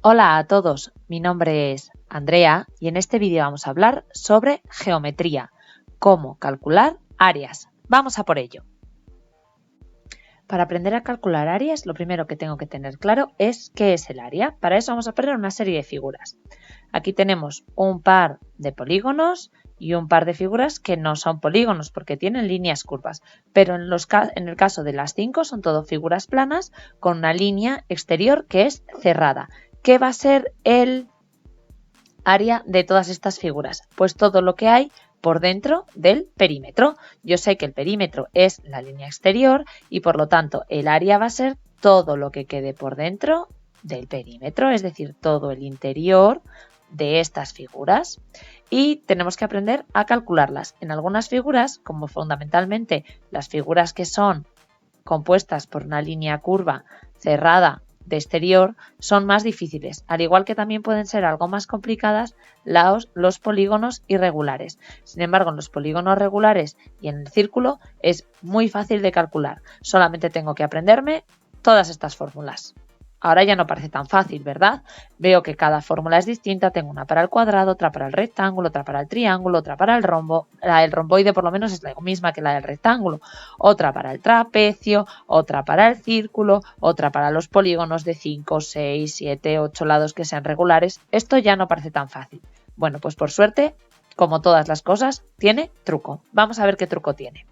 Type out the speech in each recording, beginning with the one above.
Hola a todos, mi nombre es Andrea y en este vídeo vamos a hablar sobre geometría, cómo calcular áreas. Vamos a por ello. Para aprender a calcular áreas, lo primero que tengo que tener claro es qué es el área. Para eso vamos a poner una serie de figuras. Aquí tenemos un par de polígonos y un par de figuras que no son polígonos porque tienen líneas curvas, pero en el caso de las 5 son todo figuras planas con una línea exterior que es cerrada. ¿Qué va a ser el área de todas estas figuras? Pues todo lo que hay por dentro del perímetro. Yo sé que el perímetro es la línea exterior y por lo tanto el área va a ser todo lo que quede por dentro del perímetro, es decir, todo el interior de estas figuras. Y tenemos que aprender a calcularlas. En algunas figuras, como fundamentalmente las figuras que son compuestas por una línea curva cerrada de exterior, son más difíciles, al igual que también pueden ser algo más complicadas los polígonos irregulares. Sin embargo, en los polígonos regulares y en el círculo es muy fácil de calcular. Solamente tengo que aprenderme todas estas fórmulas. Ahora ya no parece tan fácil, ¿verdad? Veo que cada fórmula es distinta, tengo una para el cuadrado, otra para el rectángulo, otra para el triángulo, otra para el rombo. La del romboide por lo menos es la misma que la del rectángulo. Otra para el trapecio, otra para el círculo, otra para los polígonos de 5, 6, 7, 8 lados que sean regulares. Esto ya no parece tan fácil. Bueno, pues por suerte, como todas las cosas, tiene truco. Vamos a ver qué truco tiene.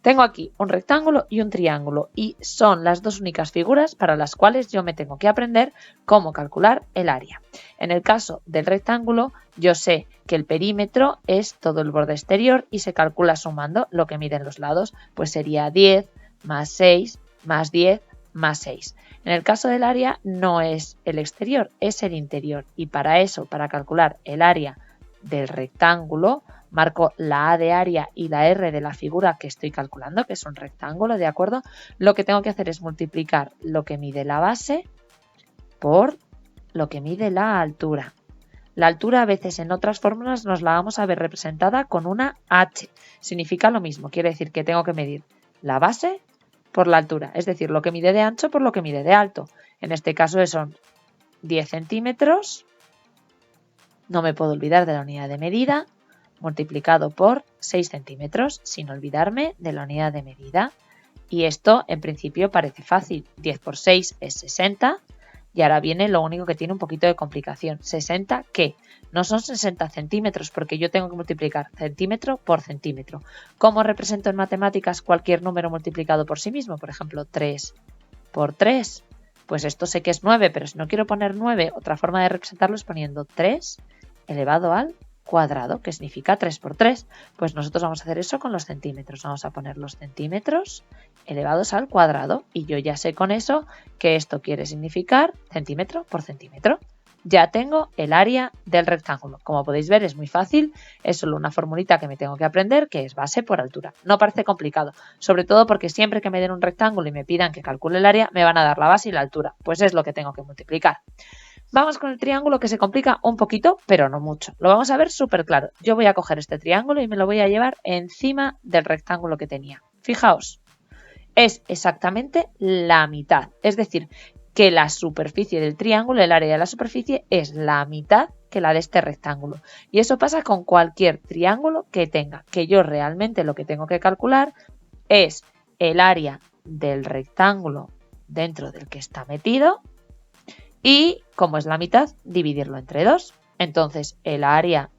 Tengo aquí un rectángulo y un triángulo y son las dos únicas figuras para las cuales yo me tengo que aprender cómo calcular el área. En el caso del rectángulo, yo sé que el perímetro es todo el borde exterior y se calcula sumando lo que miden los lados, pues sería 10 más 6 más 10 más 6. En el caso del área no es el exterior, es el interior y para eso, para calcular el área del rectángulo, marco la A de área y la R de la figura que estoy calculando, que es un rectángulo, ¿de acuerdo? Lo que tengo que hacer es multiplicar lo que mide la base por lo que mide la altura. La altura a veces en otras fórmulas nos la vamos a ver representada con una H. Significa lo mismo, quiere decir que tengo que medir la base por la altura, es decir, lo que mide de ancho por lo que mide de alto. En este caso son 10 centímetros, no me puedo olvidar de la unidad de medida, multiplicado por 6 centímetros, sin olvidarme de la unidad de medida. Y esto en principio parece fácil, 10 por 6 es 60 y ahora viene lo único que tiene un poquito de complicación. 60 ¿qué? No son 60 centímetros porque yo tengo que multiplicar centímetro por centímetro. ¿Cómo represento en matemáticas cualquier número multiplicado por sí mismo? Por ejemplo, 3 por 3. Pues esto sé que es 9, pero si no quiero poner 9, otra forma de representarlo es poniendo 3 elevado al cuadrado, que significa 3 por 3. Pues nosotros vamos a hacer eso con los centímetros. Vamos a poner los centímetros elevados al cuadrado y yo ya sé con eso que esto quiere significar centímetro por centímetro. Ya tengo el área del rectángulo. Como podéis ver es muy fácil, es solo una formulita que me tengo que aprender que es base por altura. No parece complicado, sobre todo porque siempre que me den un rectángulo y me pidan que calcule el área me van a dar la base y la altura, pues es lo que tengo que multiplicar. Vamos con el triángulo que se complica un poquito, pero no mucho. Lo vamos a ver súper claro. Yo voy a coger este triángulo y me lo voy a llevar encima del rectángulo que tenía. Fijaos, es exactamente la mitad. Es decir, que la superficie del triángulo, el área de la superficie, es la mitad que la de este rectángulo. Y eso pasa con cualquier triángulo que tenga, que yo realmente lo que tengo que calcular es el área del rectángulo dentro del que está metido y, como es la mitad, dividirlo entre 2. Entonces, el área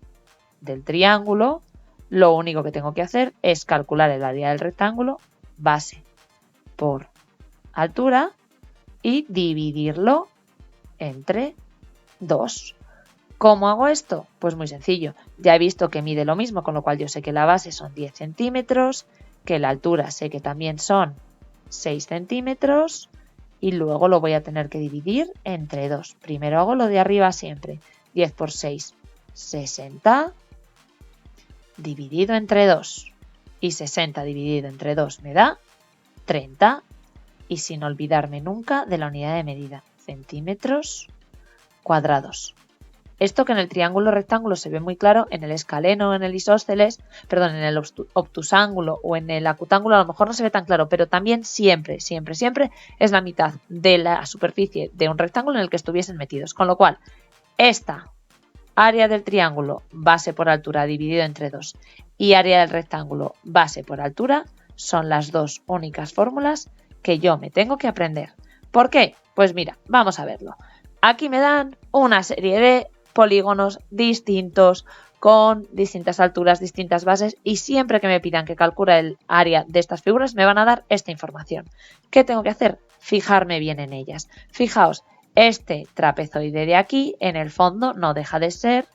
del triángulo, lo único que tengo que hacer es calcular el área del rectángulo, base por altura, y dividirlo entre 2. ¿Cómo hago esto? Pues muy sencillo. Ya he visto que mide lo mismo, con lo cual yo sé que la base son 10 centímetros, que la altura sé que también son 6 centímetros, y luego lo voy a tener que dividir entre 2. Primero hago lo de arriba siempre. 10 por 6, 60, dividido entre 2. Y 60 dividido entre 2 me da 30. Y sin olvidarme nunca de la unidad de medida, centímetros cuadrados. Esto que en el triángulo rectángulo se ve muy claro, en el escaleno, en el isósceles, perdón, en el obtusángulo o en el acutángulo a lo mejor no se ve tan claro, pero también siempre, siempre, siempre es la mitad de la superficie de un rectángulo en el que estuviesen metidos. Con lo cual, esta área del triángulo base por altura dividido entre 2 y área del rectángulo base por altura son las dos únicas fórmulas que yo me tengo que aprender. ¿Por qué? Pues mira, vamos a verlo. Aquí me dan una serie de polígonos distintos con distintas alturas, distintas bases y siempre que me pidan que calcule el área de estas figuras me van a dar esta información. ¿Qué tengo que hacer? Fijarme bien en ellas. Fijaos, este trapezoide de aquí en el fondo no deja de ser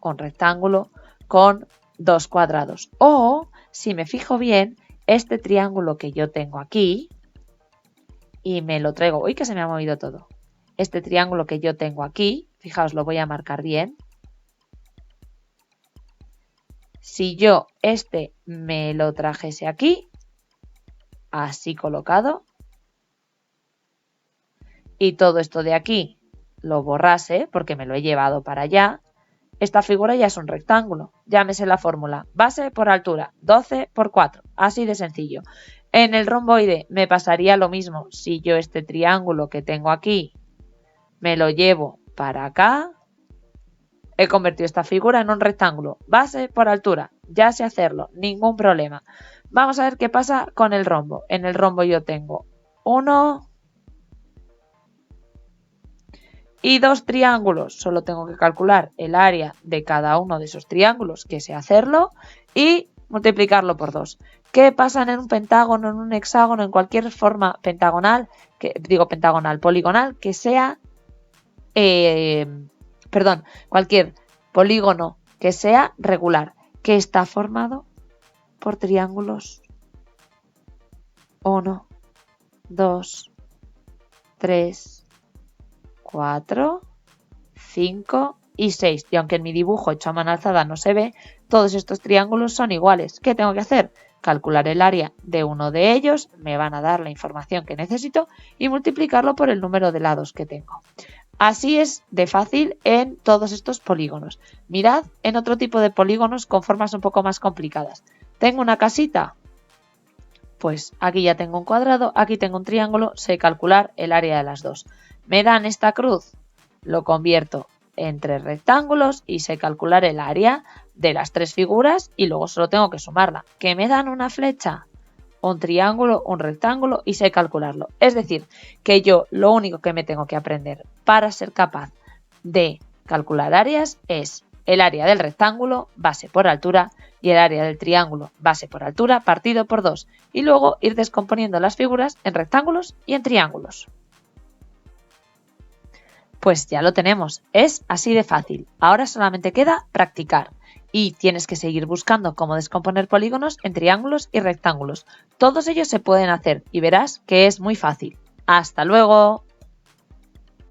un rectángulo con dos cuadrados. O, si me fijo bien, este triángulo que yo tengo aquí y me lo traigo, uy, que se me ha movido todo. Este triángulo que yo tengo aquí, fijaos, lo voy a marcar bien. Si yo este me lo trajese aquí, así colocado, y todo esto de aquí lo borrase, porque me lo he llevado para allá, esta figura ya es un rectángulo. Llámese la fórmula base por altura, 12 por 4, así de sencillo. En el romboide me pasaría lo mismo. Si yo este triángulo que tengo aquí me lo llevo para acá, he convertido esta figura en un rectángulo. Base por altura, ya sé hacerlo, ningún problema. Vamos a ver qué pasa con el rombo. En el rombo yo tengo 1 y 2 triángulos. Solo tengo que calcular el área de cada uno de esos triángulos, que sé hacerlo, y multiplicarlo por 2. ¿Qué pasa en un pentágono, en un hexágono, en cualquier forma pentagonal, poligonal, que sea, cualquier polígono que sea regular, que está formado por triángulos 1, 2, 3, 4, 5 y 6. Y aunque en mi dibujo hecho a mano alzada no se ve, todos estos triángulos son iguales. ¿Qué tengo que hacer? Calcular el área de uno de ellos, me van a dar la información que necesito y multiplicarlo por el número de lados que tengo. Así es de fácil en todos estos polígonos. Mirad en otro tipo de polígonos con formas un poco más complicadas. ¿Tengo una casita? Pues aquí ya tengo un cuadrado, aquí tengo un triángulo, sé calcular el área de las dos. ¿Me dan esta cruz? Lo convierto en 3 rectángulos y sé calcular el área de las 3 figuras y luego solo tengo que sumarla. ¿Que me dan una flecha? Un triángulo, un rectángulo y sé calcularlo. Es decir, que yo lo único que me tengo que aprender para ser capaz de calcular áreas es el área del rectángulo, base por altura, y el área del triángulo, base por altura, partido por 2. Y luego ir descomponiendo las figuras en rectángulos y en triángulos. Pues ya lo tenemos, es así de fácil. Ahora solamente queda practicar. Y tienes que seguir buscando cómo descomponer polígonos en triángulos y rectángulos. Todos ellos se pueden hacer y verás que es muy fácil. ¡Hasta luego!